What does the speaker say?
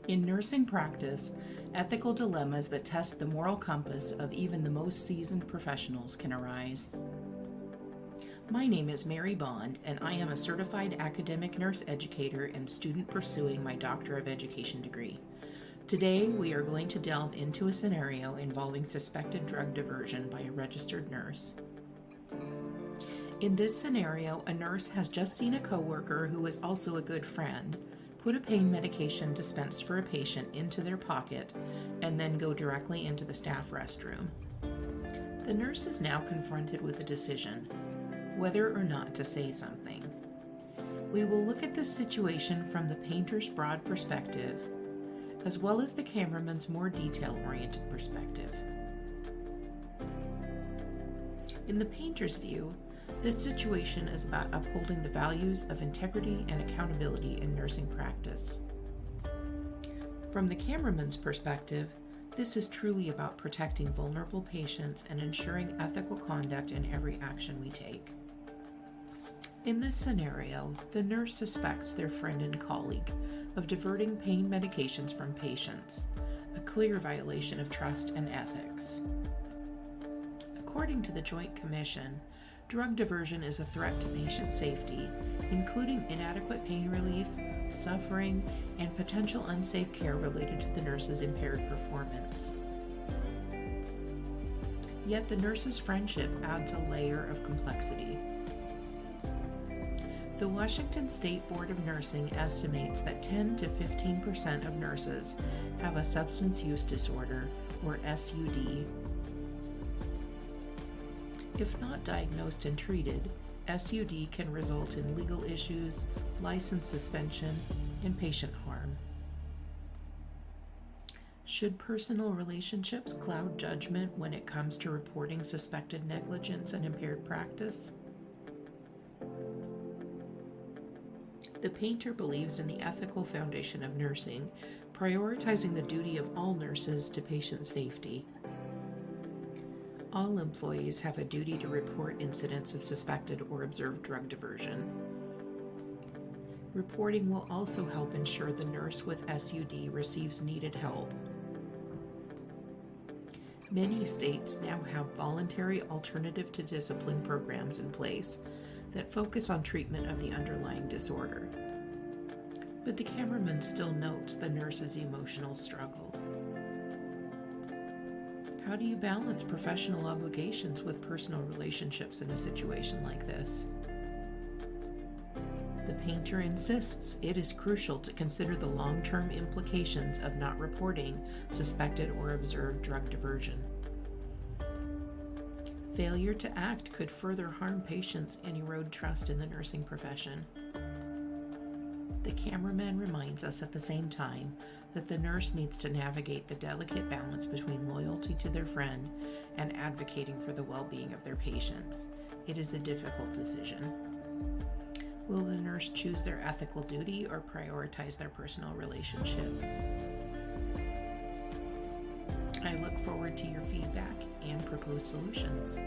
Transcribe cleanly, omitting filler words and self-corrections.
In nursing practice, ethical dilemmas that test the moral compass of even the most seasoned professionals can arise. My name is Mary Bond, and I am a certified academic nurse educator and student pursuing my Doctor of Education degree. Today, we are going to delve into a scenario involving suspected drug diversion by a registered nurse. In this scenario, a nurse has just seen a coworker who is also a good friend put a pain medication dispensed for a patient into their pocket and then go directly into the staff restroom. The nurse is now confronted with a decision, whether or not to say something. We will look at this situation from the painter's broad perspective, as well as the cameraman's more detail-oriented perspective. In the painter's view, this situation is about upholding the values of integrity and accountability in nursing practice. From the cameraman's perspective, this is truly about protecting vulnerable patients and ensuring ethical conduct in every action we take. In this scenario, the nurse suspects their friend and colleague of diverting pain medications from patients, a clear violation of trust and ethics. According to the Joint Commission, drug diversion is a threat to patient safety, including inadequate pain relief, suffering, and potential unsafe care related to the nurse's impaired performance. Yet the nurse's friendship adds a layer of complexity. The Washington State Board of Nursing estimates that 10 to 15% of nurses have a substance use disorder, or SUD. If not diagnosed and treated, SUD can result in legal issues, license suspension, and patient harm. Should personal relationships cloud judgment when it comes to reporting suspected negligence and impaired practice? The painter believes in the ethical foundation of nursing, prioritizing the duty of all nurses to patient safety. All employees have a duty to report incidents of suspected or observed drug diversion. Reporting will also help ensure the nurse with SUD receives needed help. Many states now have voluntary alternative to discipline programs in place that focus on treatment of the underlying disorder. But the cameraman still notes the nurse's emotional struggle. How do you balance professional obligations with personal relationships in a situation like this? The painter insists it is crucial to consider the long-term implications of not reporting suspected or observed drug diversion. Failure to act could further harm patients and erode trust in the nursing profession. The cameraman reminds us at the same time that the nurse needs to navigate the delicate balance between loyalty to their friend and advocating for the well-being of their patients. It is a difficult decision. Will the nurse choose their ethical duty or prioritize their personal relationship? I look forward to your feedback and proposed solutions.